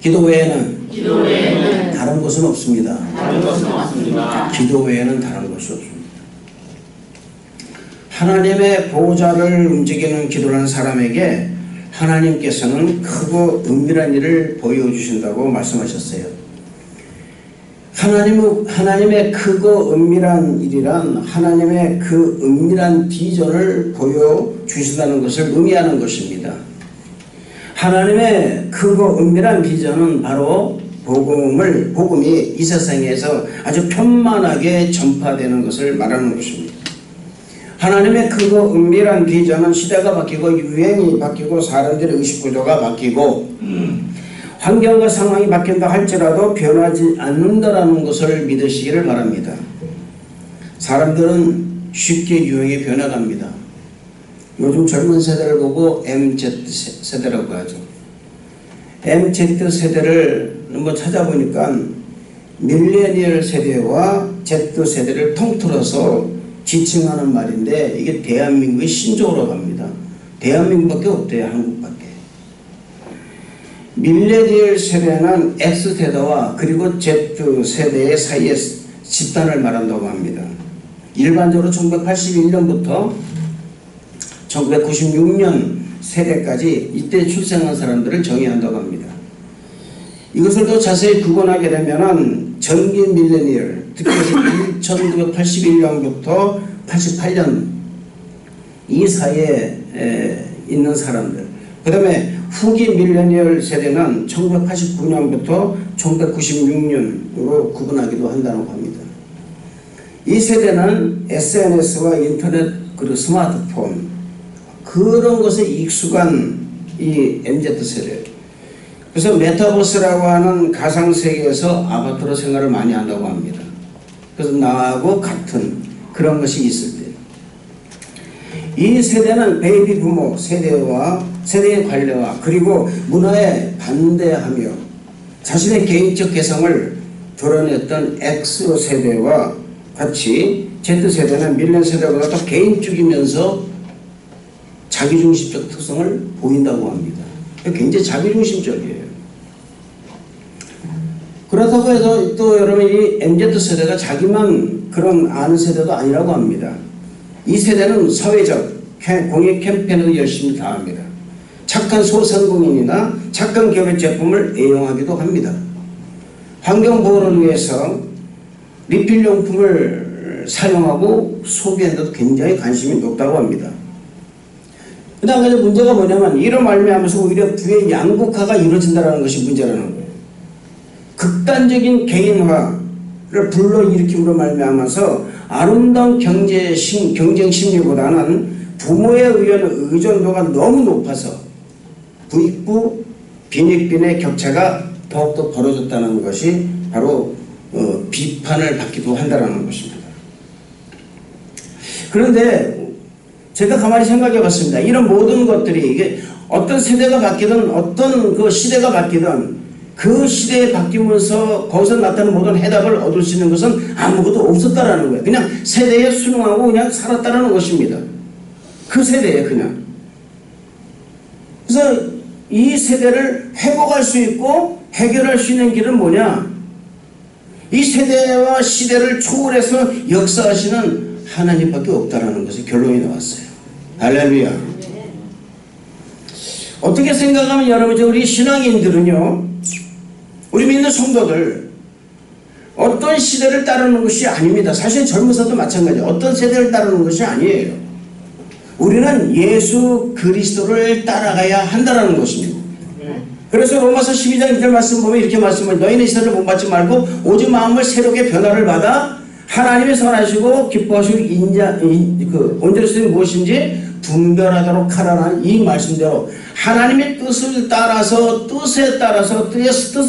기도 외에는 기도외에는 다른 것은 없습니다. 다른 것은 없습니다. 기도 외에는 다른 것이 없습니다. 하나님의 보호자를 움직이는 기도라는 사람에게 하나님께서는 크고 은밀한 일을 보여주신다고 말씀하셨어요. 하나님의 크고 은밀한 일이란 하나님의 그 은밀한 비전을 보여주신다는 것을 의미하는 것입니다. 하나님의 크고 은밀한 비전은 바로 복음이 이 세상에서 아주 편만하게 전파되는 것을 말하는 것입니다. 하나님의 크고 은밀한 비전은 시대가 바뀌고 유행이 바뀌고 사람들의 의식구조가 바뀌고 환경과 상황이 바뀐다 할지라도 변하지 않는다라는 것을 믿으시기를 바랍니다. 사람들은 쉽게 유행에 변해갑니다. 요즘 젊은 세대를 보고 MZ세대라고 하죠. MZ세대를 한번 찾아보니까 밀레니얼 세대와 Z세대를 통틀어서 지칭하는 말인데 이게 대한민국의 신조어로 갑니다. 대한민국밖에 없대요. 한국밖에. 밀레니얼 세대는 X세대와 그리고 Z세대의 사이의 집단을 말한다고 합니다. 일반적으로 1981년부터 1996년 세대까지 이때 출생한 사람들을 정의한다고 합니다. 이것을 더 자세히 구분하게 되면은 전기 밀레니얼, 특히 1981년부터 88년 이 사이에 있는 사람들, 그 다음에 후기 밀레니얼 세대는 1989년부터 1996년으로 구분하기도 한다고 합니다. 이 세대는 SNS와 인터넷 그리고 스마트폰 그런 것에 익숙한 이 MZ세대. 그래서 메타버스라고 하는 가상세계에서 아바타로 생활을 많이 한다고 합니다. 그래서 나하고 같은 그런 것이 있을 때 이 세대는 베이비 부모 세대의 관례와 그리고 문화에 반대하며 자신의 개인적 개성을 드러냈던 X세대와 같이 Z세대는 밀레 세대보다 더 개인적이면서 자기중심적 특성을 보인다고 합니다. 굉장히 자기중심적이에요. 그렇다고 해서 또 여러분 이 MZ세대가 자기만 그런 아는 세대도 아니라고 합니다. 이 세대는 사회적 공익 캠페인을 열심히 다합니다. 착한 소상공인이나 착한 기업의 제품을 애용하기도 합니다. 환경보호를 위해서 리필용품을 사용하고 소비하는데도 굉장히 관심이 높다고 합니다. 그 다음에 문제가 뭐냐면 이로 말미암아서 오히려 부의 양극화가 이루어진다는 것이 문제라는 거예요. 극단적인 개인화를 불러일으킴으로 말미암아서 아름다운 경쟁 심리보다는 부모에 의한 의존도가 너무 높아서 부익부 빈익빈의 격차가 더욱더 벌어졌다는 것이 바로 비판을 받기도 한다는 것입니다. 그런데 제가 가만히 생각해 봤습니다. 이런 모든 것들이 이게 어떤 세대가 바뀌든 어떤 그 시대가 바뀌든 그 시대에 바뀌면서 거기서 나타나는 모든 해답을 얻을 수 있는 것은 아무것도 없었다라는 거예요. 그냥 세대에 순응하고 그냥 살았다라는 것입니다. 그 시대에 그냥. 그래서 이 세대를 회복할 수 있고 해결할 수 있는 길은 뭐냐? 이 세대와 시대를 초월해서 역사하시는 하나님밖에 없다라는 것이 결론이 나왔어요. 할렐루야. 어떻게 생각하면 여러분 우리 신앙인들은요, 우리 믿는 성도들 어떤 시대를 따르는 것이 아닙니다. 사실 젊은사도 마찬가지예요. 어떤 세대를 따르는 것이 아니에요. 우리는 예수 그리스도를 따라가야 한다는 것입니다. 그래서 로마서 12장 1절 말씀 보면 이렇게 말씀을 너희는 이 세대를 본받지 말고 오직 마음을 새롭게 변화를 받아 하나님의 선하시고 기뻐하시고 온전하신 무엇인지 분별하도록 하라는 이 말씀대로 하나님의 뜻을 따라서 뜻에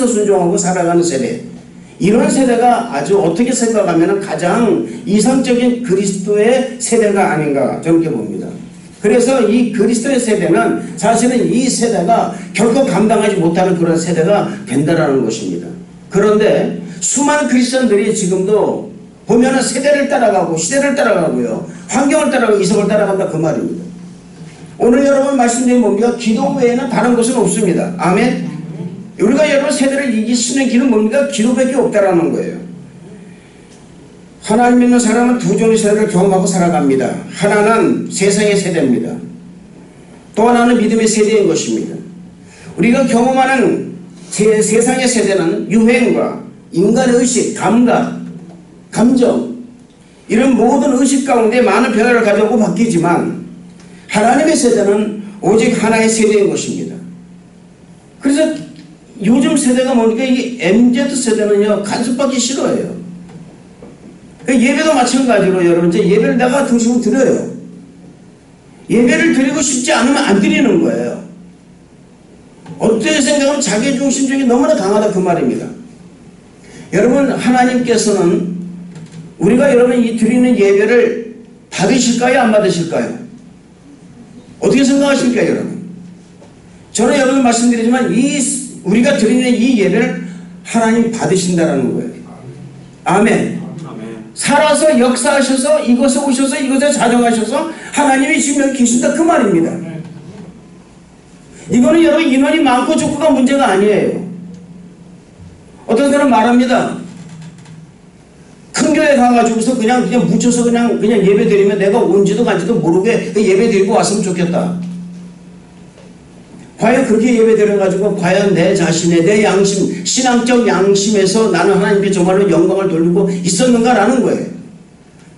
순종하고 살아가는 세대, 이런 세대가 아주 어떻게 생각하면 가장 이상적인 그리스도의 세대가 아닌가 저는 이렇게 봅니다. 그래서 이 그리스도의 세대는 사실은 이 세대가 결코 감당하지 못하는 그런 세대가 된다는 것입니다. 그런데 수많은 크리스천들이 지금도 보면은 세대를 따라가고 시대를 따라가고요, 환경을 따라가고 이성을 따라간다 그 말입니다. 오늘 여러분 말씀드린 뭡니까? 기도 외에는 다른 것은 없습니다. 아멘. 우리가 여러분 세대를 이길 수 있는 길은 뭡니까? 기도밖에 없다라는 거예요. 하나님 믿는 사람은 두 종의 세대를 경험하고 살아갑니다. 하나는 세상의 세대입니다. 또 하나는 믿음의 세대인 것입니다. 우리가 경험하는 세상의 세대는 유행과 인간의 의식, 감각, 감정 이런 모든 의식 가운데 많은 변화를 가져오고 바뀌지만 하나님의 세대는 오직 하나의 세대인 것입니다. 그래서 요즘 세대가 뭡니까? 이 MZ 세대는요 간섭받기 싫어해요. 예배도 마찬가지로 여러분 이제 예배를 내가 등심을 드려요. 예배를 드리고 싶지 않으면 안 드리는 거예요. 어떻게 생각하면 자기중심적이 너무나 강하다 그 말입니다. 여러분 하나님께서는 우리가 여러분 이 드리는 예배를 받으실까요? 안 받으실까요? 어떻게 생각하십니까 여러분? 저는 여러분 말씀드리지만 우리가 드리는 이 예배를 하나님 받으신다라는 거예요. 아멘. 살아서 역사하셔서 이곳에 오셔서 이곳에 자정하셔서 하나님이 지금 여기 계신다 그 말입니다. 이거는 여러분 인원이 많고 적고가 문제가 아니에요. 어떤 사람 말합니다. 큰 교회 가가지고서 그냥 묻혀서 그냥 예배 드리면 내가 온지도 간지도 모르게 예배 드리고 왔으면 좋겠다. 과연 그렇게 예배 드려가지고 과연 내 자신의 내 양심, 신앙적 양심에서 나는 하나님께 정말로 영광을 돌리고 있었는가라는 거예요.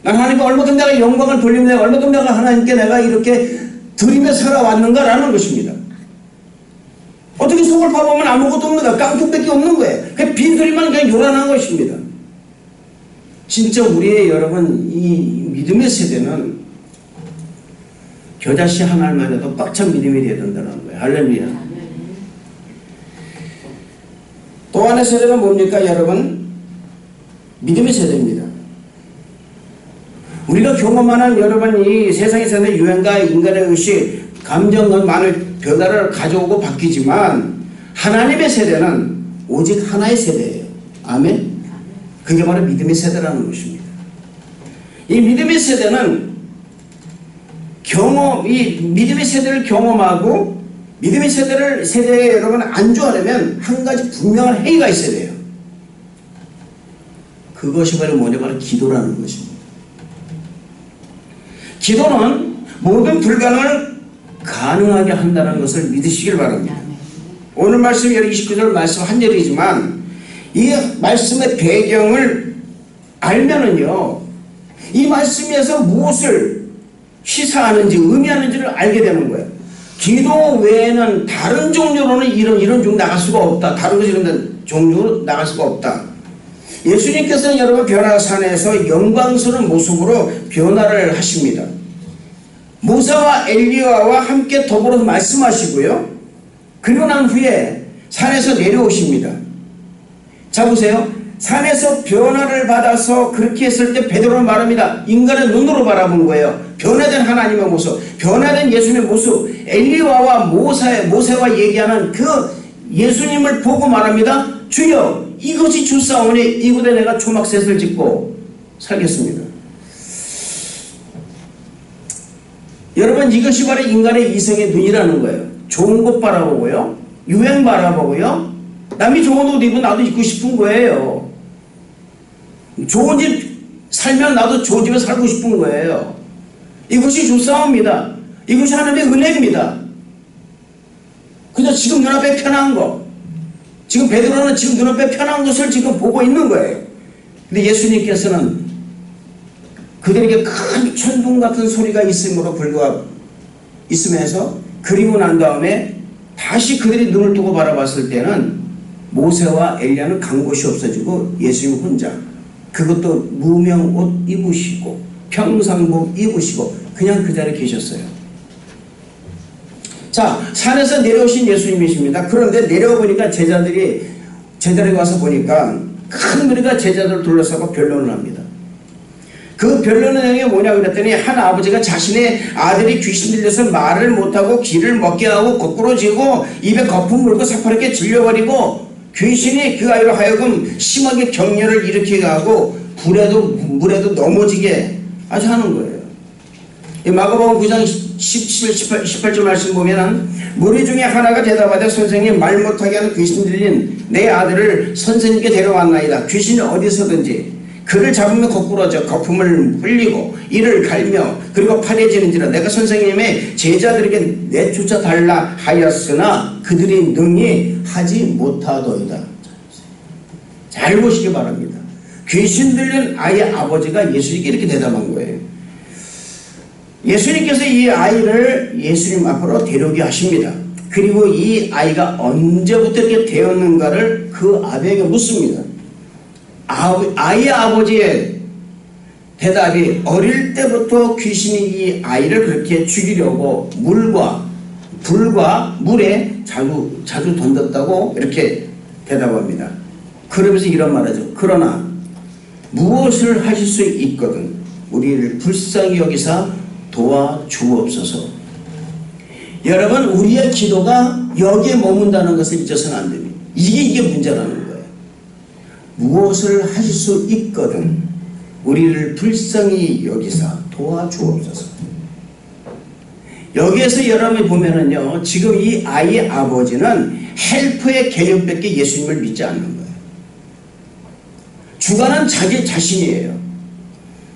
난 하나님께 얼마큼 내가 영광을 돌리면 내가 얼마큼 내가 하나님께 내가 이렇게 드리며 살아왔는가라는 것입니다. 어떻게 속을 파보면 아무것도 없는가? 깡통밖에 없는 거예요. 그냥 빈소리만 그냥 요란한 것입니다. 진짜 우리의 여러분 이 믿음의 세대는 겨자씨 하나만 해도 꽉찬 믿음이 되어야 된다는 거예요. 할렐루야. 또 하나의 세대는 뭡니까 여러분? 믿음의 세대입니다. 우리가 경험하는 여러분 이 세상의 세대 유행과 인간의 의식 감정과 많은 변화를 가져오고 바뀌지만 하나님의 세대는 오직 하나의 세대예요. 아멘. 그게 바로 믿음의 세대라는 것입니다. 이 믿음의 세대는 이 믿음의 세대를 경험하고 믿음의 세대에 여러분 안주하려면 한 가지 분명한 행위가 있어야 돼요. 그것이 바로 뭐냐? 바로 기도라는 것입니다. 기도는 모든 불가능을 가능하게 한다는 것을 믿으시길 바랍니다. 오늘 말씀 29절 말씀 한 절이지만 이 말씀의 배경을 알면은요 이 말씀에서 무엇을 시사하는지 의미하는지를 알게 되는 거예요. 기도 외에는 다른 종류로는 이런 종류 나갈 수가 없다. 다른 것이 이런 종류로 나갈 수가 없다. 예수님께서는 여러분 변화산에서 영광스러운 모습으로 변화를 하십니다. 모세와 엘리야와 함께 더불어서 말씀하시고요. 그리고 난 후에 산에서 내려오십니다. 자 보세요. 산에서 변화를 받아서 그렇게 했을 때 베드로는 말합니다. 인간의 눈으로 바라본 거예요. 변화된 하나님의 모습, 변화된 예수님의 모습, 엘리야와 모세와 얘기하는 그 예수님을 보고 말합니다. 주여 이것이 주사오니 이곳에 내가 초막셋을 짓고 살겠습니다. 여러분 이것이 바로 인간의 이성의 눈이라는 거예요. 좋은 곳 바라보고요. 유행 바라보고요. 남이 좋은 옷 입으면 나도 입고 싶은 거예요. 좋은 집 살면 나도 좋은 집에 살고 싶은 거예요. 이것이 주사옵니다. 이것이 하나님의 은혜입니다. 그저 지금 눈앞에 편한 거, 지금 베드로는 지금 눈앞에 편한 것을 지금 보고 있는 거예요. 근데 예수님께서는 그들에게 큰 천둥 같은 소리가 있으면서 그리고 난 다음에 다시 그들이 눈을 뜨고 바라봤을 때는 모세와 엘리야는 간 곳이 없어지고 예수님 혼자, 그것도 무명 옷 입으시고 평상복 입으시고 그냥 그 자리에 계셨어요. 자, 산에서 내려오신 예수님이십니다. 그런데 내려와 보니까 제자들이 와서 보니까 큰 무리가 제자들을 둘러싸고 변론을 합니다. 그 변론의 내용이 뭐냐 그랬더니 한 아버지가 자신의 아들이 귀신 들려서 말을 못하고 귀를 먹게 하고 거꾸로 지고 입에 거품 물고 새파랗게 질려버리고 귀신이 그 아이로 하여금 심하게 경련을 일으키게 하고 물에도 넘어지게 아주 하는 거예요. 이 마가복음 9장 18절 말씀 보면은 무리 중에 하나가 대답하되 선생님 말 못하게 하는 귀신 들린 내 아들을 선생님께 데려왔나이다. 귀신이 어디서든지 그를 잡으면 거꾸러져 거품을 흘리고 이를 갈며 그리고 파래지는지라 내가 선생님의 제자들에게 내쫓아 달라 하였으나 그들이 능히 하지 못하도이다. 잘 보시기 바랍니다. 귀신 들린 아이의 아버지가 예수님께 이렇게 대답한 거예요. 예수님께서 이 아이를 예수님 앞으로 데려오게 하십니다. 그리고 이 아이가 언제부터 이렇게 되었는가를 그 아버지에게 묻습니다. 아이의 아버지의 대답이 어릴 때부터 귀신이 이 아이를 그렇게 죽이려고 불과 물에 자주 던졌다고 이렇게 대답합니다. 그러면서 이런 말하죠. 그러나 무엇을 하실 수 있거든 우리를 불쌍히 여기사 도와주옵소서. 여러분 우리의 기도가 여기에 머문다는 것을 잊어서는 안 됩니다. 이게 문제라는 거예요. 무엇을 하실 수 있거든 우리를 불쌍히 여기사 도와주옵소서. 여기에서 여러분이 보면은요 지금 이 아이의 아버지는 헬퍼의 개념밖에 예수님을 믿지 않는 거예요. 주관은 자기 자신이에요.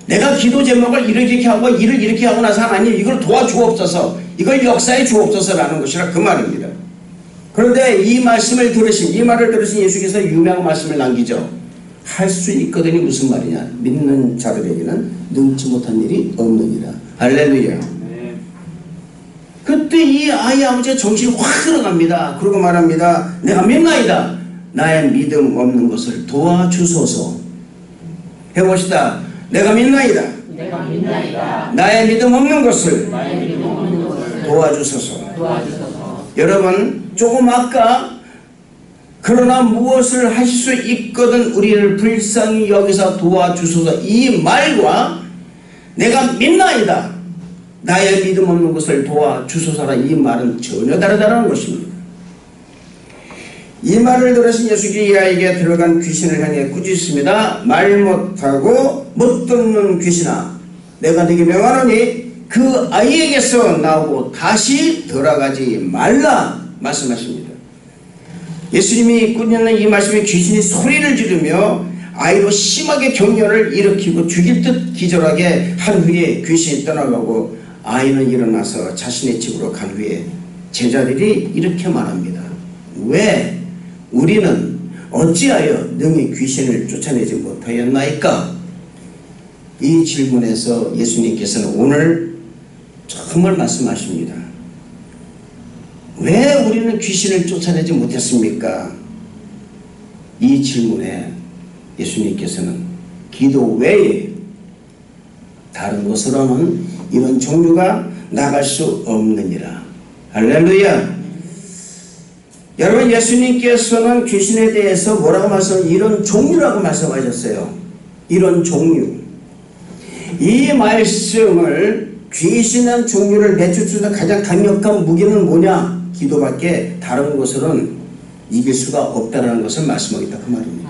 내가 기도 제목을 이렇게 하고 일을 이렇게 하고 나서 하나님 이걸 도와주옵소서 이걸 역사해 주옵소서라는 것이라 그 말입니다. 그런데 이 말을 들으신 예수께서 유명한 말씀을 남기죠. 할 수 있거든이 무슨 말이냐. 믿는 자들에게는 능치 못한 일이 없느니라. 할렐루야. 네. 그때 이 아이 아버지의 정신이 확 들어갑니다. 그러고 말합니다. 내가 믿나이다. 나의 믿음 없는 것을 도와주소서. 해봅시다. 내가 믿나이다. 나의 믿음 없는 것을 도와주소서. 여러분 조금 아까 그러나 무엇을 하실 수 있거든 우리를 불쌍히 여기서 도와주소서 이 말과 내가 믿나이다 나의 믿음 없는 것을 도와주소서라 이 말은 전혀 다르다는 것입니다. 이 말을 들으신 예수께서 이 아이에게 들어간 귀신을 향해 꾸짖습니다. 말 못하고 못 듣는 귀신아 내가 네게 명하노니 그 아이에게서 나오고 다시 돌아가지 말라 말씀하십니다. 예수님이 꾸짖는 이 말씀에 귀신이 소리를 지르며 아이로 심하게 경련을 일으키고 죽일 듯 기절하게 한 후에 귀신이 떠나가고 아이는 일어나서 자신의 집으로 간 후에 제자들이 이렇게 말합니다. 왜 우리는 어찌하여 능히 귀신을 쫓아내지 못하였나이까? 이 질문에서 예수님께서는 오늘 정말 말씀하십니다. 왜 우리는 귀신을 쫓아내지 못했습니까? 이 질문에 예수님께서는 기도 외에 다른 것으로는 이런 종류가 나갈 수 없느니라. 할렐루야. 여러분 예수님께서는 귀신에 대해서 뭐라고 말씀하셨어요? 이런 종류라고 말씀하셨어요. 이런 종류. 이 말씀을 귀신한 종류를 내쫓는 가장 강력한 무기는 뭐냐? 기도밖에 다른 것으로는 이길 수가 없다는 것을 말씀하겠다 그 말입니다.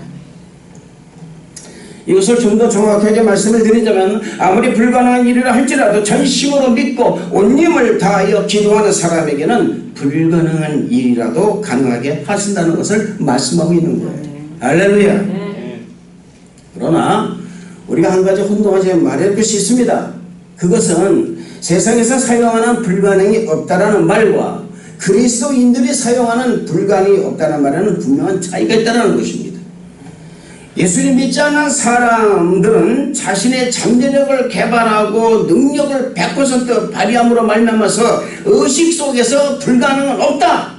이것을 좀 더 정확하게 말씀을 드리자면 아무리 불가능한 일이라 할지라도 전심으로 믿고 온 힘을 다하여 기도하는 사람에게는 불가능한 일이라도 가능하게 하신다는 것을 말씀하고 있는 거예요. 할렐루야. 그러나 우리가 한 가지 혼동하지 말할 것이 있습니다. 그것은 세상에서 사용하는 불가능이 없다라는 말과 그리스도인들이 사용하는 불가능이 없다는 말에는 분명한 차이가 있다는 것입니다. 예수님 믿지 않는 사람들은 자신의 잠재력을 개발하고 능력을 100% 발휘함으로 말미암아서 의식 속에서 불가능은 없다.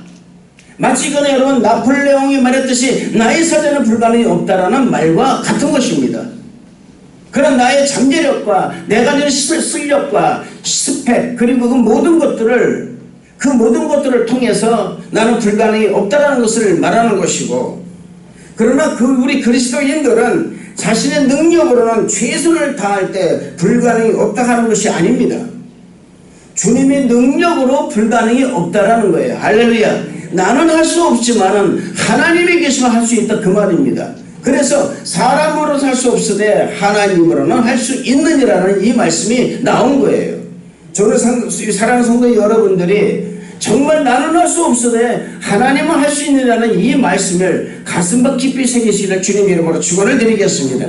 마치 이거는 여러분 나폴레옹이 말했듯이 나의 사전은 불가능이 없다라는 말과 같은 것입니다. 그런 나의 잠재력과 내가 가진 실력과 스펙 그리고 그 모든 것들을 통해서 나는 불가능이 없다라는 것을 말하는 것이고, 그러나 우리 그리스도인들은 자신의 능력으로는 최선을 다할 때 불가능이 없다 하는 것이 아닙니다. 주님의 능력으로 불가능이 없다라는 거예요. 할렐루야. 나는 할 수 없지만은 하나님이 계시면 할 수 있다 그 말입니다. 그래서 사람으로서 할 수 없으되 하나님으로는 할 수 있느니라는 이 말씀이 나온 거예요. 저는 사랑하는 성도 여러분들이 정말 나는 할 수 없으되 하나님은 할 수 있느라는 이 말씀을 가슴팍 깊이 새기시기를 주님 이름으로 축원을 드리겠습니다.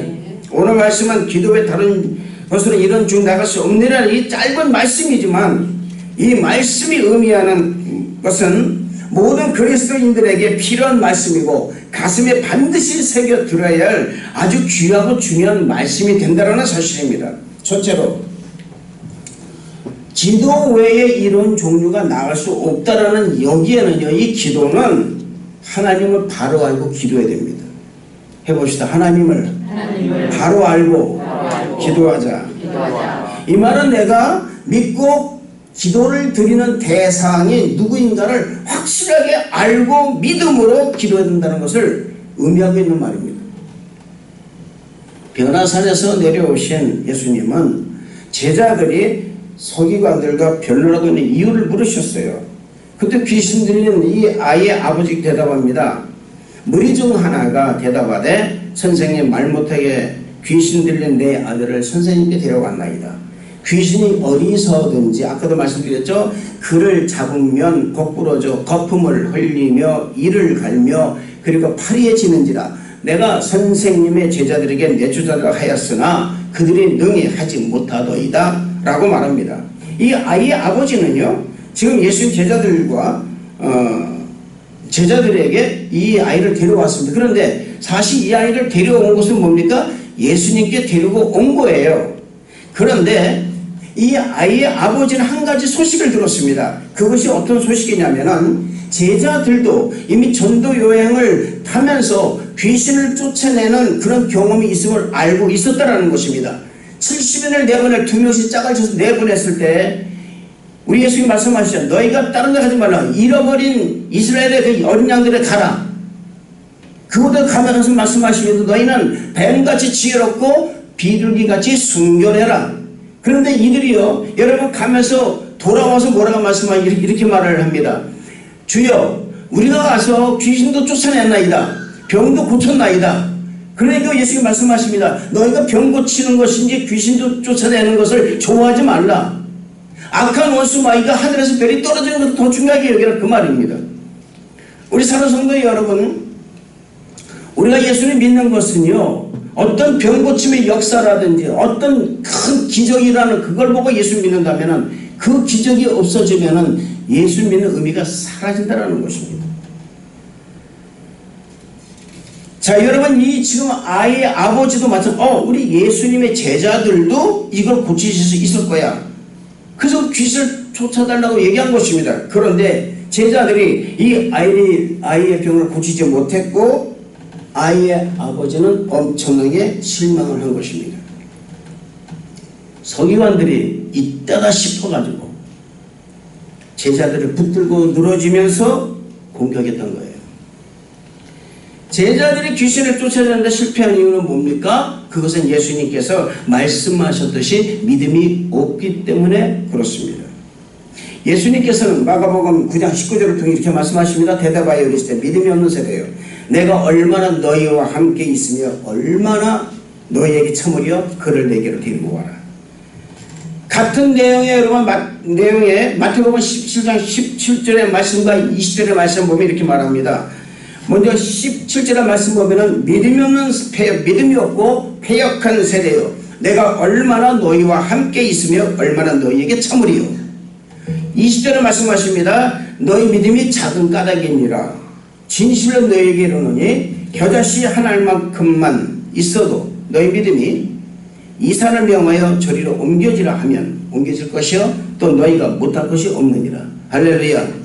오늘 말씀은 기도에 다른 것으로 이런 중 나갈 수 없느라는 이 짧은 말씀이지만 이 말씀이 의미하는 것은 모든 그리스도인들에게 필요한 말씀이고 가슴에 반드시 새겨 들어야 할 아주 귀하고 중요한 말씀이 된다는 사실입니다. 첫째로 기도 외에 이런 종류가 나갈 수 없다라는 여기에는요, 이 기도는 하나님을 바로 알고 기도해야 됩니다. 해봅시다. 하나님을 바로 알고 기도하자. 이 말은 내가 믿고 기도를 드리는 대상이 누구인가를 확실하게 알고 믿음으로 기도해야 된다는 것을 의미하고 있는 말입니다. 변화산에서 내려오신 예수님은 제자들이 서기관들과 변론하고 있는 이유를 물으셨어요. 그때 귀신 들린 이 아이의 아버지가 대답합니다. 무리 중 하나가 대답하되 선생님, 말 못하게 귀신 들린 내 아들을 선생님께 데려왔나이다. 귀신이 어디서든지 아까도 말씀드렸죠. 그를 잡으면 거꾸러져 거품을 흘리며 이를 갈며 그리고 파리에 지는지라. 내가 선생님의 제자들에게 내주자라 하였으나 그들이 능히 하지 못하더이다 라고 말합니다. 이 아이의 아버지는요, 지금 예수님 제자들에게 이 아이를 데려왔습니다. 그런데 사실 이 아이를 데려온 것은 뭡니까? 예수님께 데리고 온 거예요. 그런데 이 아이의 아버지는 한 가지 소식을 들었습니다. 그것이 어떤 소식이냐면은 제자들도 이미 전도 여행을 하면서 귀신을 쫓아내는 그런 경험이 있음을 알고 있었다라는 것입니다. 70인을 내보낼 2명씩 짝을 쳐서 내보냈을 때 우리 예수님이 말씀하시죠. 너희가 다른 데 가지 말라. 잃어버린 이스라엘의 그 어린 양들에 가라. 그곳에 가면서 말씀하시면서 너희는 뱀같이 지혜롭고 비둘기같이 순결해라. 그런데 이들이요, 여러분 가면서 돌아와서 뭐라고 말씀하시죠? 이렇게 말을 합니다. 주여, 우리가 가서 귀신도 쫓아냈나이다. 병도 고쳤나이다. 그러니까 예수님이 말씀하십니다. 너희가 병 고치는 것인지 귀신도 쫓아내는 것을 좋아하지 말라. 악한 원수 마귀가 하늘에서 별이 떨어지는 것도 더 중요하게 여기라, 그 말입니다. 우리 사랑하는 성도 여러분, 우리가 예수님 믿는 것은요, 어떤 병 고침의 역사라든지 어떤 큰 기적이라는 그걸 보고 예수 믿는다면은 그 기적이 없어지면은 예수 믿는 의미가 사라진다는 것입니다. 자, 여러분, 이 지금 아이의 아버지도 우리 예수님의 제자들도 이걸 고치실 수 있을 거야. 그래서 귀신을 쫓아달라고 얘기한 것입니다. 그런데 제자들이 이 아이의 병을 고치지 못했고 아이의 아버지는 엄청나게 실망을 한 것입니다. 서기관들이 이따가 싶어가지고 제자들을 붙들고 늘어지면서 공격했던 거예요. 제자들이 귀신을 쫓아내는데 실패한 이유는 뭡니까? 그것은 예수님께서 말씀하셨듯이 믿음이 없기 때문에 그렇습니다. 예수님께서는 마가복음 9장 19절을 통해 이렇게 말씀하십니다. 대답하여 이르시되 믿음이 없는 세대여, 내가 얼마나 너희와 함께 있으며 얼마나 너희에게 참으려 그를 내게로 데리고 와라. 같은 내용의 여러분 내용에 마태복음 17장 17절의 말씀과 20절의 말씀 보면 이렇게 말합니다. 먼저 17절의 말씀 보면은 믿음이 없고 패역한 세대요, 내가 얼마나 너희와 함께 있으며 얼마나 너희에게 참으리요. 20절에 말씀하십니다. 너희 믿음이 작은 까닭이니라. 진실로 너희에게 이르노니 겨자씨 한 알만큼만 있어도 너희 믿음이 이 산을 명하여 저리로 옮겨지라 하면 옮겨질 것이요 또 너희가 못할 것이 없느니라. 할렐루야.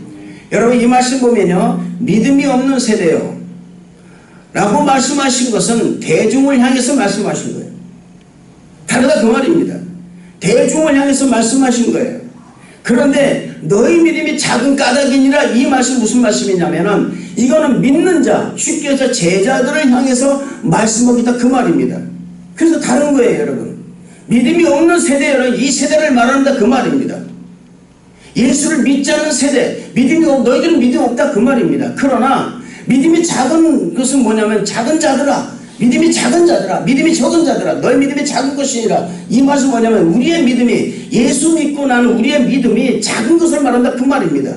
여러분, 이 말씀 보면요, 믿음이 없는 세대요 라고 말씀하신 것은 대중을 향해서 말씀하신 거예요. 다르다 그 말입니다. 대중을 향해서 말씀하신 거예요. 그런데 너희 믿음이 작은 까닭이니라, 이 말씀 무슨 말씀이냐면은 이거는 믿는 자, 쉽게 해서 제자들을 향해서 말씀하겠다 그 말입니다. 그래서 다른 거예요. 여러분, 믿음이 없는 세대는 이 세대를 말한다 그 말입니다. 예수를 믿지 않는 세대, 너희들은 믿음이 없다 그 말입니다. 그러나 믿음이 작은 것은 뭐냐면 작은 자들아, 믿음이 작은 자들아, 믿음이 적은 자들아, 너의 믿음이 작은 것이 아니라, 이 말은 뭐냐면 우리의 믿음이, 예수 믿고 나는 우리의 믿음이 작은 것을 말한다 그 말입니다.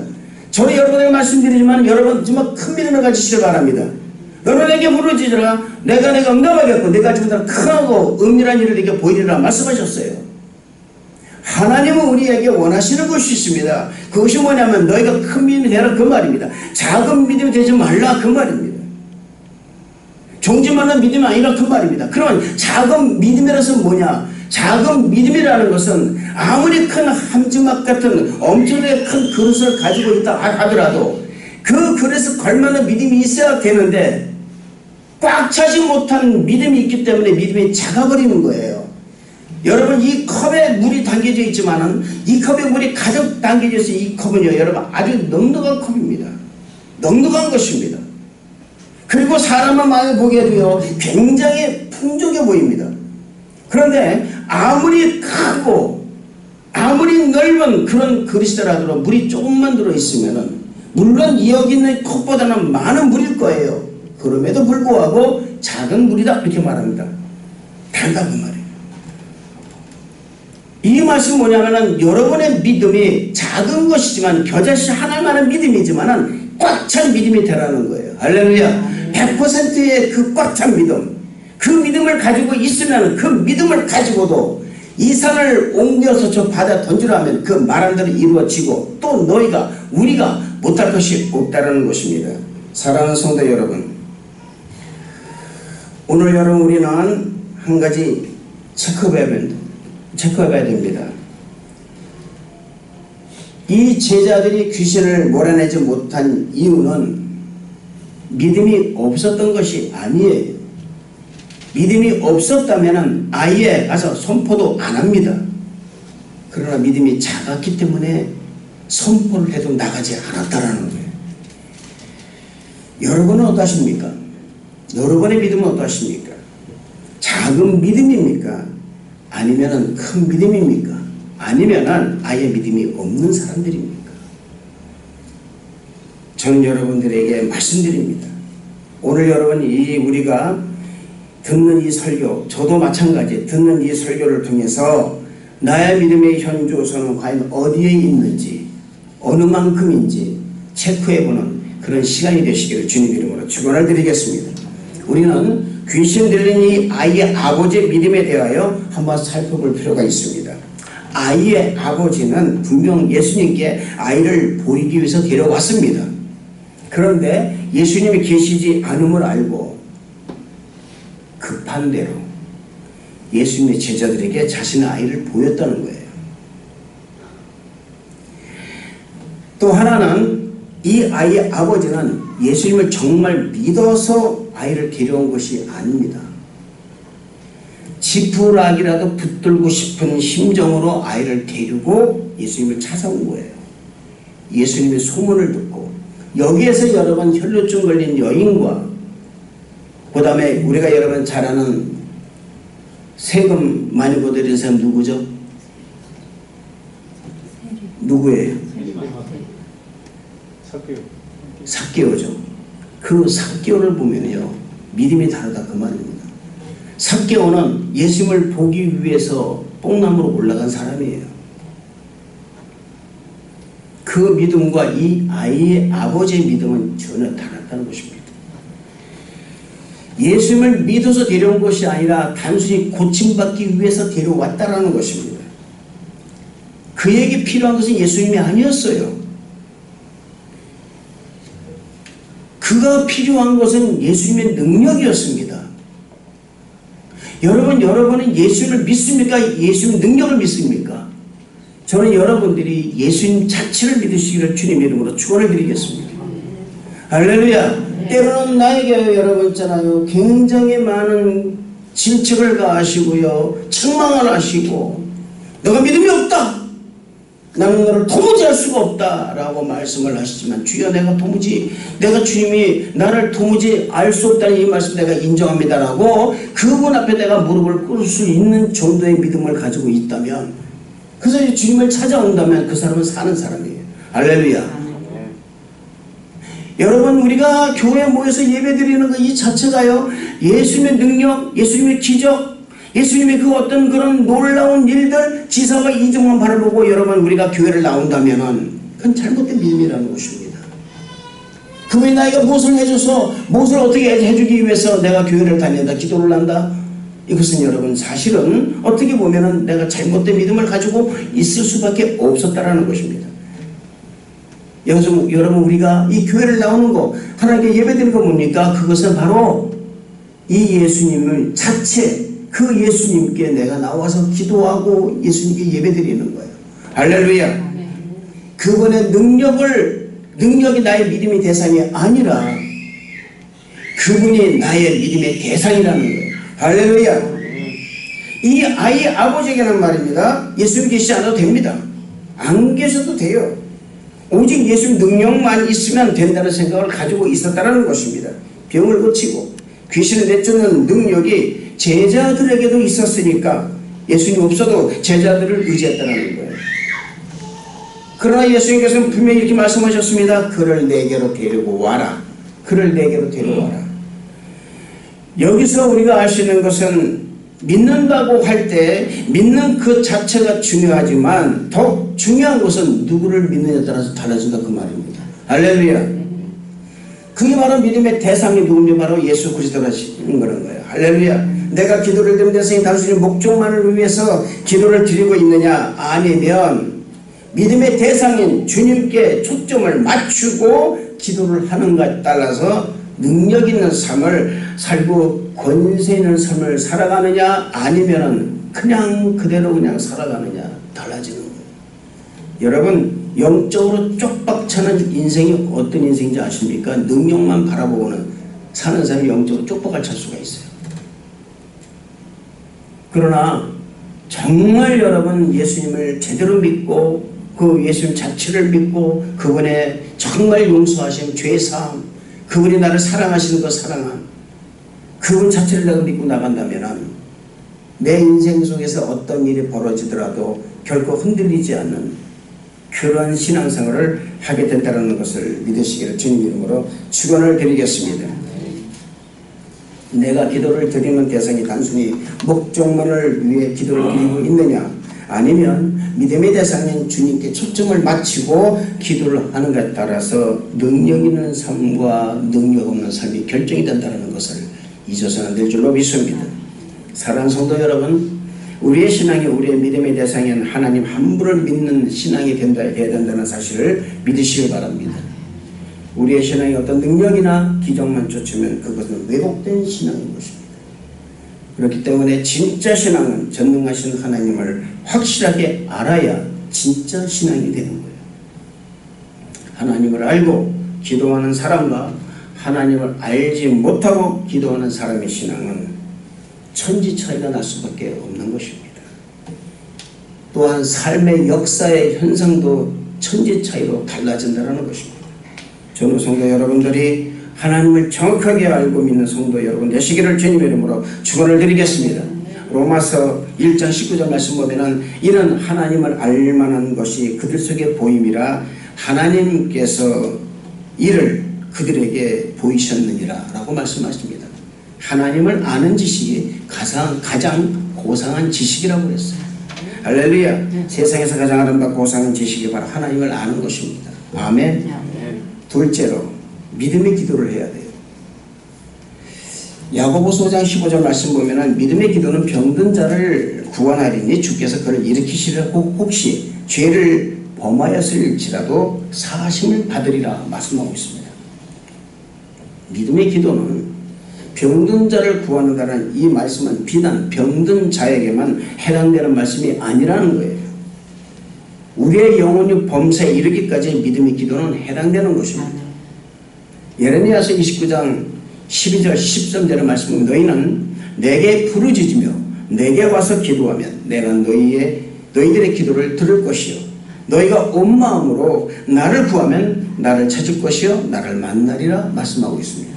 저는 여러분에게 말씀드리지만 여러분 정말 큰 믿음을 가지시길 바랍니다. 여러분에게 부르짖으라 내가 응답하겠고 내가 지금 크고 은밀한 일을 내게 보이리라 말씀하셨어요. 하나님은 우리에게 원하시는 것이 있습니다. 그것이 뭐냐면 너희가 큰 믿음이 되라 그 말입니다. 작은 믿음이 되지 말라 그 말입니다. 종지만한 믿음이 아니라 그 말입니다. 그러면 작은 믿음이라서 뭐냐? 작은 믿음이라는 것은 아무리 큰 함지막 같은 엄청나게 큰 그릇을 가지고 있다 하더라도 그 그릇에 걸맞는 믿음이 있어야 되는데 꽉 차지 못한 믿음이 있기 때문에 믿음이 작아버리는 거예요. 여러분 이 컵에 물이 담겨져 있지만은 이 컵에 물이 가득 담겨져 있어요. 이 컵은요 여러분 아주 넉넉한 컵입니다. 넉넉한 것입니다. 그리고 사람의 마음에 보기에도요 굉장히 풍족해 보입니다. 그런데 아무리 크고 아무리 넓은 그런 그릇이라도 물이 조금만 들어있으면은 물론 여기 있는 컵보다는 많은 물일 거예요. 그럼에도 불구하고 작은 물이다 이렇게 말합니다. 달다 그 말이에요. 이 말씀은 뭐냐면은 여러분의 믿음이 작은 것이지만 겨자씨 하나만한 믿음이지만은 꽉 찬 믿음이 되라는 거예요. 할렐루야. 100%의 그 꽉 찬 믿음, 그 믿음을 가지고 있으면 그 믿음을 가지고도 이 산을 옮겨서 저 바다 던지라면 그 말한 대로 이루어지고 또 너희가 우리가 못할 것이 없다라는 것입니다. 사랑하는 성도 여러분, 오늘 여러분 우리는 한 가지 체크해봐야 됩니다. 이 제자들이 귀신을 몰아내지 못한 이유는 믿음이 없었던 것이 아니에요. 믿음이 없었다면 아예 가서 선포도 안 합니다. 그러나 믿음이 작았기 때문에 선포를 해도 나가지 않았다라는 거예요. 여러분은 어떠십니까? 여러분의 믿음은 어떠십니까? 작은 믿음입니까? 아니면 큰 믿음입니까? 아니면 아예 믿음이 없는 사람들입니까? 저는 여러분들에게 말씀드립니다. 오늘 여러분이 우리가 듣는 이 설교, 저도 마찬가지 듣는 이 설교를 통해서 나의 믿음의 현주소는 과연 어디에 있는지 어느 만큼인지 체크해보는 그런 시간이 되시기를 주님 이름으로 축원을 드리겠습니다. 우리는 귀신 들린 이 아이의 아버지의 믿음에 대하여 한번 살펴볼 필요가 있습니다. 아이의 아버지는 분명 예수님께 아이를 보이기 위해서 데려왔습니다. 그런데 예수님이 계시지 않음을 알고 급한 대로 예수님의 제자들에게 자신의 아이를 보였다는 거예요. 또 하나는 이 아이의 아버지는 예수님을 정말 믿어서 아이를 데려온 것이 아닙니다. 지푸라기라도 붙들고 싶은 심정으로 아이를 데리고 예수님을 찾아온 거예요. 예수님의 소문을 듣고 여기에서 여러분 혈루증 걸린 여인과 그 다음에 우리가 여러분 잘 아는 세금 많이 거드리는 사람 누구죠? 누구예요? 삭개오죠. 그 삭개오를 보면요 믿음이 다르다 그 말입니다. 삭개오는 예수님을 보기 위해서 뽕나무로 올라간 사람이에요. 그 믿음과 이 아이의 아버지의 믿음은 전혀 달랐다는 것입니다. 예수님을 믿어서 데려온 것이 아니라 단순히 고침받기 위해서 데려왔다라는 것입니다. 그에게 필요한 것은 예수님이 아니었어요. 그가 필요한 것은 예수님의 능력이었습니다. 여러분은 예수님을 믿습니까? 예수님의 능력을 믿습니까? 저는 여러분들이 예수님 자체를 믿으시기를 주님 이름으로 축원을 드리겠습니다. 할렐루야. 때로는 나에게 여러분 있잖아요. 굉장히 많은 질책을 가하시고요. 책망을 하시고 너가 믿음이 없다. 나는 너를 도무지 할 수가 없다라고 말씀을 하시지만 주여 내가 주님이 나를 도무지 알 수 없다는 이 말씀 내가 인정합니다라고 그분 앞에 내가 무릎을 꿇을 수 있는 정도의 믿음을 가지고 있다면 그래서 주님을 찾아온다면 그 사람은 사는 사람이에요. 할렐루야. 여러분 우리가 교회에 모여서 예배드리는 것 이 자체가요 예수님의 능력, 예수님의 기적, 예수님의 그 어떤 그런 놀라운 일들, 지사와 이중만 바라보고 여러분 우리가 교회를 나온다면은 그건 잘못된 믿음이라는 것입니다. 그분이 나에게 무엇을 해줘서 무엇을 어떻게 해주기 위해서 내가 교회를 다닌다, 기도를 한다, 이것은 여러분 사실은 어떻게 보면은 내가 잘못된 믿음을 가지고 있을 수밖에 없었다라는 것입니다. 여기서 여러분 우리가 이 교회를 나오는 거, 하나님께 예배드리는 거 뭡니까? 그것은 바로 이 예수님을 자체, 그 예수님께 내가 나와서 기도하고 예수님께 예배드리는 거예요. 할렐루야. 그분의 능력이 나의 믿음의 대상이 아니라 그분이 나의 믿음의 대상이라는 거예요. 할렐루야. 이 아이 아버지에게는 말입니다. 예수님 계시지 않아도 됩니다. 안 계셔도 돼요. 오직 예수님 능력만 있으면 된다는 생각을 가지고 있었다는 것입니다. 병을 고치고 귀신을 내쫓는 능력이 제자들에게도 있었으니까 예수님 없어도 제자들을 의지했다는 거예요. 그러나 예수님께서는 분명히 이렇게 말씀하셨습니다. 그를 내게로 데리고 와라. 그를 내게로 데려와라. 여기서 우리가 알 수 있는 것은 믿는다고 할 때 믿는 그 자체가 중요하지만 더 중요한 것은 누구를 믿느냐에 따라서 달라진다 그 말입니다. 할렐루야. 그게 바로 믿음의 대상이 누군지 바로 예수 그리스도라는 거예요. 할렐루야. 내가 기도를 드리는 대상이 단순히 목적만을 위해서 기도를 드리고 있느냐, 아니면 믿음의 대상인 주님께 초점을 맞추고 기도를 하는가에 따라서 능력 있는 삶을 살고 권세 있는 삶을 살아가느냐, 아니면 그냥 그대로 그냥 살아가느냐 달라지는 거예요. 여러분 영적으로 쪽박차는 인생이 어떤 인생인지 아십니까? 능력만 바라보고는 사는 사람이 영적으로 쪽박을 찰 수가 있어요. 그러나 정말 여러분 예수님을 제대로 믿고 그 예수님 자체를 믿고 그분의 정말 용서하심, 죄사함, 그분이 나를 사랑하시는 그 사랑함, 그분 자체를 내가 믿고 나간다면 내 인생 속에서 어떤 일이 벌어지더라도 결코 흔들리지 않는 그런 신앙생활을 하게 된다는 것을 믿으시기를 주님 이름으로 축원을 드리겠습니다. 내가 기도를 드리는 대상이 단순히 목적만을 위해 기도를 드리고 있느냐, 아니면 믿음의 대상인 주님께 초점을 맞추고 기도를 하는 것에 따라서 능력 있는 삶과 능력 없는 삶이 결정이 된다는 것을 잊어서는 안 될 줄로 믿습니다. 사랑하는 성도 여러분, 우리의 신앙이 우리의 믿음의 대상인 하나님 한 분을 믿는 신앙이 되어야 된다는 사실을 믿으시기 바랍니다. 우리의 신앙이 어떤 능력이나 기적만 쫓으면 그것은 왜곡된 신앙인 것입니다. 그렇기 때문에 진짜 신앙은 전능하신 하나님을 확실하게 알아야 진짜 신앙이 되는 거예요. 하나님을 알고 기도하는 사람과 하나님을 알지 못하고 기도하는 사람의 신앙은 천지 차이가 날 수밖에 없는 것입니다. 또한 삶의 역사의 현상도 천지 차이로 달라진다는 것입니다. 저는 성도 여러분들이 하나님을 정확하게 알고 믿는 성도 여러분 되시기를 주님의 이름으로 축원을 드리겠습니다. 로마서 1장 19절 말씀 보면은 이는 하나님을 알만한 것이 그들 속에 보임이라 하나님께서 이를 그들에게 보이셨느니라 라고 말씀하십니다. 하나님을 아는 지식이 가장 고상한 지식이라고 그랬어요. 할렐루야. 세상에서 가장 아름답고 고상한 지식이 바로 하나님을 아는 것입니다. 아멘. 둘째로 믿음의 기도를 해야 돼요. 야고보서 5장 15절 말씀 보면은 믿음의 기도는 병든 자를 구원하리니 주께서 그를 일으키시려고 혹시 죄를 범하였을지라도 사하심을 받으리라 말씀하고 있습니다. 믿음의 기도는 병든 자를 구하는다는 이 말씀은 비단 병든 자에게만 해당되는 말씀이 아니라는 거예요. 우리의 영혼이 범사에 이르기까지 믿음의 기도는 해당되는 것입니다. 예레미야서 29장 12절 13절의 말씀은 너희는 내게 부르짖으며 내게 와서 기도하면 내가 너희들의 기도를 들을 것이요 너희가 온 마음으로 나를 구하면 나를 찾을 것이요 나를 만나리라 말씀하고 있습니다.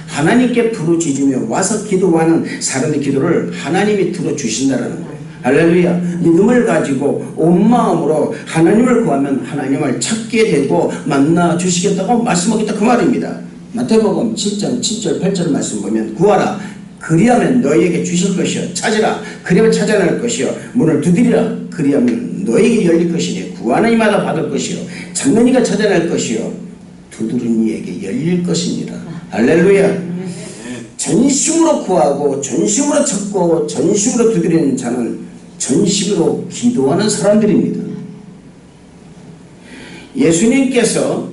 하나님께 부르짖으며 와서 기도하는 사람의 기도를 하나님이 들어주신다는 거예요. 할렐루야. 믿음을 가지고 온 마음으로 하나님을 구하면 하나님을 찾게 되고 만나 주시겠다고 말씀하겠다 그 말입니다. 마태복음 7장 7절 8절 말씀 보면 구하라 그리하면 너희에게 주실 것이요 찾으라 그리하면 찾아낼 것이요 문을 두드리라 그리하면 너희에게 열릴 것이니 구하는 이마다 받을 것이요 찾는 이가 찾아낼 것이요 두드리는 이에게 열릴 것입니다. 할렐루야. 전심으로 구하고 전심으로 찾고 전심으로 두드리는 자는 전심으로 기도하는 사람들입니다. 예수님께서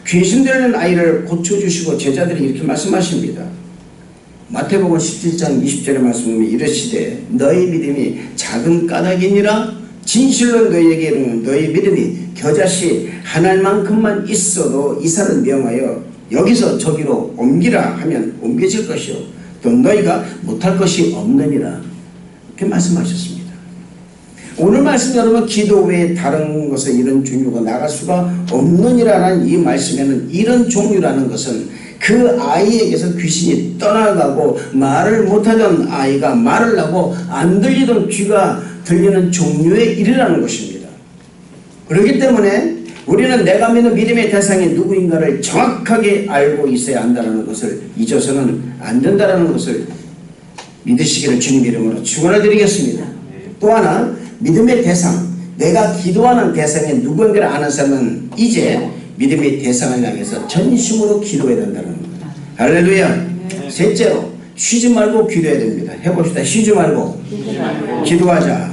귀신 들린 아이를 고쳐주시고 제자들이 이렇게 말씀하십니다. 마태복음 17장 20절의 말씀에 이르시되 너희 믿음이 작은 까닭이니라 진실로 너희에게 이르면 너희 믿음이 겨자씨 하나만큼만 있어도 이사를 명하여 여기서 저기로 옮기라 하면 옮겨질 것이요 또 너희가 못할 것이 없느니라 이렇게 말씀하셨습니다. 오늘 말씀 여러분 기도 외에 다른 것에 이런 종류가 나갈 수가 없느니라는 이 말씀에는 이런 종류라는 것은 그 아이에게서 귀신이 떠나가고 말을 못하던 아이가 말을 하고 안 들리던 귀가 들리는 종류의 일이라는 것입니다. 그렇기 때문에 우리는 내가 믿는 믿음의 대상이 누구인가를 정확하게 알고 있어야 한다는 것을 잊어서는 안 된다는 것을 믿으시기를 주님 이름으로 축원을 드리겠습니다. 또 하나 믿음의 대상, 내가 기도하는 대상이 누구인가를 아는 사람은 이제 믿음의 대상을 향해서 전심으로 기도해야 된다는 겁니다. 할렐루야. 셋째로 쉬지 말고 기도해야 됩니다. 해봅시다. 쉬지 말고 기도하자.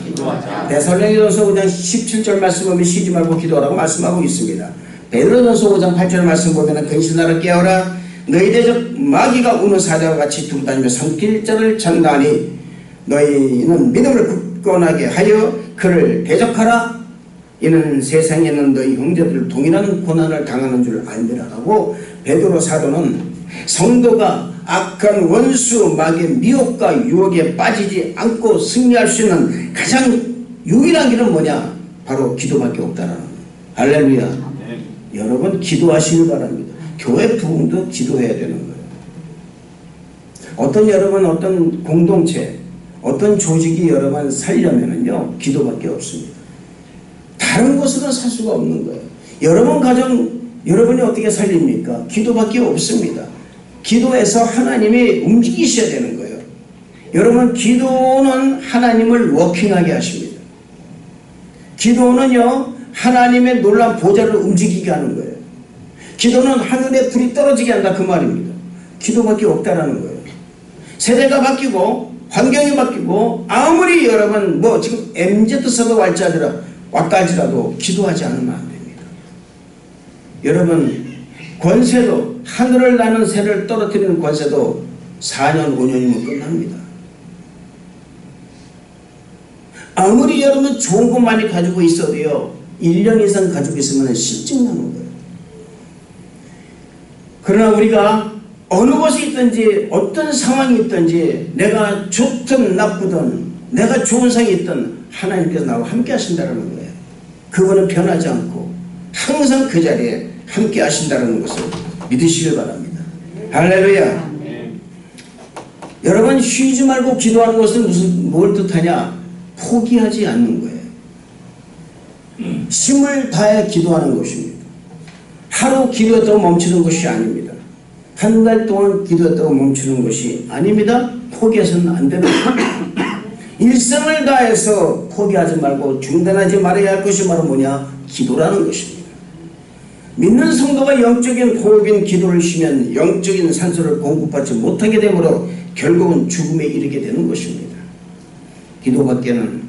데살로니가전서 5장 17절 말씀 보면 쉬지 말고 기도하라고 말씀하고 있습니다. 베드로전서 5장 8절 말씀 보면 근신하라 깨어라 너희 대적 마귀가 우는 사자와 같이 두고 다니며 성길자를 전다하니 너희는 믿음을 굳건하게 하여 그를 대적하라 이는 세상에 있는 너희 형제들 동일한 고난을 당하는 줄 알미라라고 베드로 사도는 성도가 악한 원수 마귀의 미혹과 유혹에 빠지지 않고 승리할 수 있는 가장 유일한 길은 뭐냐? 바로 기도밖에 없다라는 거예요. 할렐루야. 여러분 기도하시길 바랍니다. 교회 부흥도 기도해야 되는 거예요. 어떤 여러분 어떤 공동체 어떤 조직이 여러분 살려면은요 기도밖에 없습니다. 다른 것으로는 살 수가 없는 거예요. 여러분 가정 여러분이 어떻게 살립니까? 기도밖에 없습니다. 기도해서 하나님이 움직이셔야 되는 거예요. 여러분 기도는 하나님을 워킹하게 하십니다. 기도는요 하나님의 놀라운 보좌를 움직이게 하는 거예요. 기도는 하늘에 불이 떨어지게 한다 그 말입니다. 기도밖에 없다라는 거예요. 세대가 바뀌고 환경이 바뀌고 아무리 여러분 뭐 지금 MZ세대가 왔다 할지라도 기도하지 않으면 안 됩니다. 여러분 권세도 하늘을 나는 새를 떨어뜨리는 권세도 4년 5년이면 끝납니다. 아무리 여러분 좋은 것 많이 가지고 있어도요 1년 이상 가지고 있으면 실증 나는 거예요. 그러나 우리가 어느 곳에 있든지 어떤 상황이 있든지 내가 좋든 나쁘든 내가 좋은 상이 있든 하나님께서 나와 함께 하신다는 거예요. 그분은 변하지 않고 항상 그 자리에 함께 하신다는 것을 믿으시길 바랍니다. 할렐루야. 여러분 쉬지 말고 기도하는 것은 뭘 뜻하냐? 포기하지 않는 거예요. 힘을 다해 기도하는 것입니다. 하루 기도했다고 멈추는 것이 아닙니다. 한 달 동안 기도했다고 멈추는 것이 아닙니다. 포기해서는 안 됩니다. 일생을 다해서 포기하지 말고 중단하지 말아야 할 것이 바로 뭐냐? 기도라는 것입니다. 믿는 성도가 영적인 호흡인 기도를 쉬면 영적인 산소를 공급받지 못하게 되므로 결국은 죽음에 이르게 되는 것입니다. 기도밖에는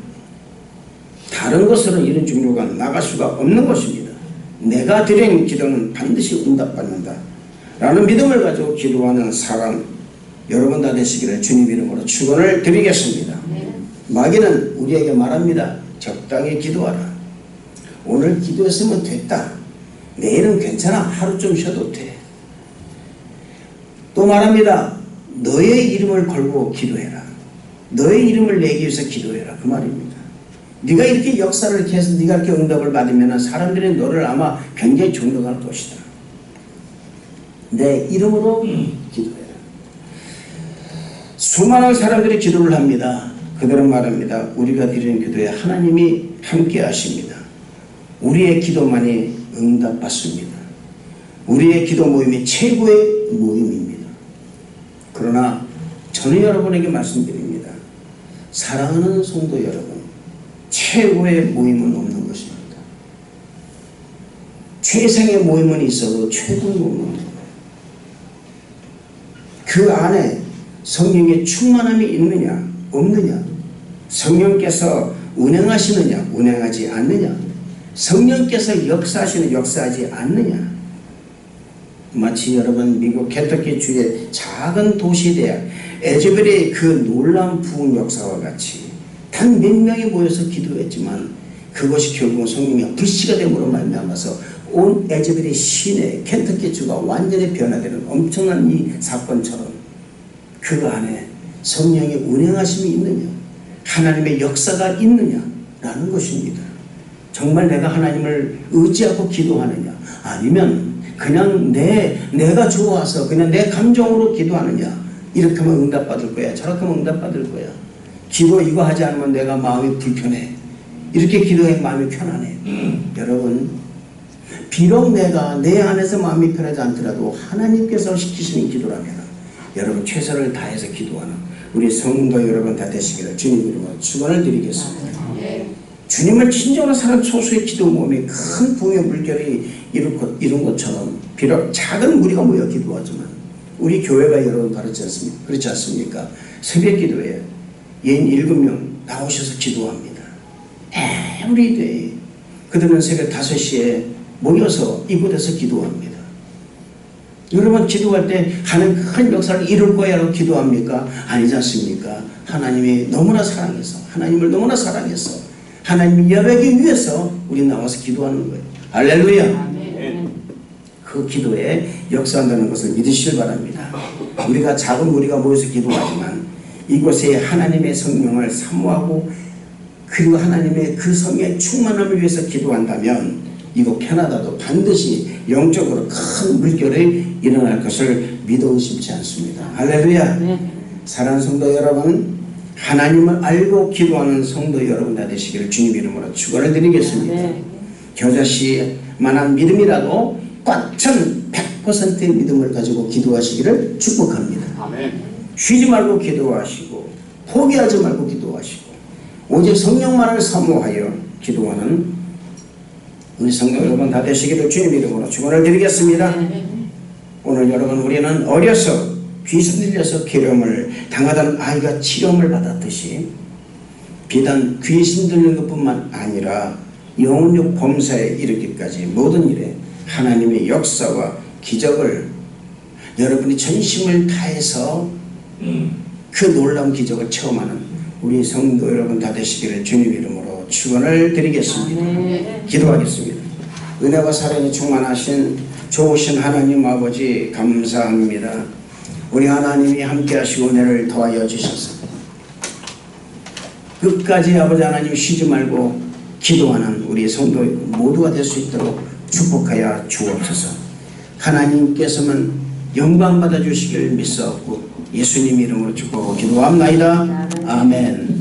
다른 것으로는 이런 종류가 나갈 수가 없는 것입니다. 내가 드린 기도는 반드시 응답받는다 라는 믿음을 가지고 기도하는 사람 여러분 다 되시기를 주님 이름으로 축원을 드리겠습니다. 마귀는 우리에게 말합니다. 적당히 기도하라. 오늘 기도했으면 됐다. 내일은 괜찮아. 하루 좀 쉬어도 돼. 또 말합니다. 너의 이름을 걸고 기도해라. 너의 이름을 내기 위해서 기도해라. 그 말입니다. 네가 이렇게 역사를 이렇게 해서 네가 이렇게 응답을 받으면 사람들이 너를 아마 굉장히 존경할 것이다. 내 이름으로 기도해라. 수많은 사람들이 기도를 합니다. 그들은 말합니다. 우리가 드리는 기도에 하나님이 함께 하십니다. 우리의 기도만이 응답받습니다. 우리의 기도 모임이 최고의 모임입니다. 그러나 저는 여러분에게 말씀드립니다. 사랑하는 성도 여러분, 최고의 모임은 없는 것입니다. 최상의 모임은 있어도 최고의 모임은 없는 거예요. 그 안에 성령의 충만함이 있느냐 없느냐, 성령께서 운행하시느냐 운행하지 않느냐, 성령께서 역사하시느냐 역사하지 않느냐. 마치 여러분 미국 켄터키 주의 작은 도시대학 에즈벨의 그 놀라운 부흥 역사와 같이 단 몇 명이 모여서 기도했지만 그것이 결국 성령의 불씨가 됨으로 말미암아서 온 에즈벨의 시내 켄터키 주가 완전히 변화되는 엄청난 이 사건처럼 그 안에 성령의 운행하심이 있느냐, 하나님의 역사가 있느냐라는 것입니다. 정말 내가 하나님을 의지하고 기도하느냐, 아니면 그냥 내가 좋아서 그냥 내 감정으로 기도하느냐. 이렇게 하면 응답받을 거야, 저렇게 하면 응답받을 거야. 기도 이거 하지 않으면 내가 마음이 불편해, 이렇게 기도해 마음이 편안해. 여러분, 비록 내가 내 안에서 마음이 편하지 않더라도 하나님께서 시키시는 기도라면 여러분 최선을 다해서 기도하는 우리 성도 여러분 다 되시기를 주님 이름으로 축원을 드리겠습니다. 주님을 진정으로 사랑하는 소수의 기도 모임이 큰 부흥의 물결이 이룬 것처럼 비록 작은 무리가 모여 기도하지만 우리 교회가 여러분 그렇지 않습니까? 그렇지 않습니까? 새벽 기도에 예인 7명 나오셔서 기도합니다. 에브리데이. 그들은 새벽 5시에 모여서 이곳에서 기도합니다. 여러분 기도할 때 하나님 큰 역사를 이룰 거야 라고 기도합니까? 아니지 않습니까? 하나님이 너무나 사랑해서, 하나님을 너무나 사랑해서 하나님 여백이 위해서 우리 나와서 기도하는 거예요. 할렐루야. 그 기도에 역사한다는 것을 믿으시길 바랍니다. 우리가 작은 무리가 모여서 기도하지만 이곳에 하나님의 성령을 사모하고 그리고 하나님의 그 성의 충만함을 위해서 기도한다면 이곳 캐나다도 반드시 영적으로 큰 물결이 일어날 것을 믿어 의심치 않습니다. 할렐루야. 사랑하는 성도 여러분, 하나님을 알고 기도하는 성도 여러분 다 되시기를 주님 이름으로 축원을 드리겠습니다. 겨자씨만한 믿음이라도 꽉 찬 100%의 믿음을 가지고 기도하시기를 축복합니다. 아멘. 쉬지 말고 기도하시고 포기하지 말고 기도하시고 오직 성령만을 사모하여 기도하는 우리 성도 여러분 다 되시기를 주님 이름으로 축원을 드리겠습니다. 오늘 여러분, 우리는 어려서 귀신 들려서 괴로움을 당하던 아이가 치료를 받았듯이 비단 귀신 들린 것뿐만 아니라 영혼력 범사에 이르기까지 모든 일에 하나님의 역사와 기적을 여러분이 전심을 다해서 그 놀라운 기적을 체험하는 우리 성도 여러분 다 되시기를 주님 이름으로 축원을 드리겠습니다. 기도하겠습니다. 은혜와 사랑이 충만하신 좋으신 하나님 아버지 감사합니다. 우리 하나님이 함께 하시고 은혜를 더하여 주셔서 끝까지 아버지 하나님 쉬지 말고 기도하는 우리 성도 모두가 될 수 있도록 축복하여 주옵소서. 하나님께서는 영광 받아 주시길 믿사옵고 예수님 이름으로 축복하고 기도합나이다. 아멘.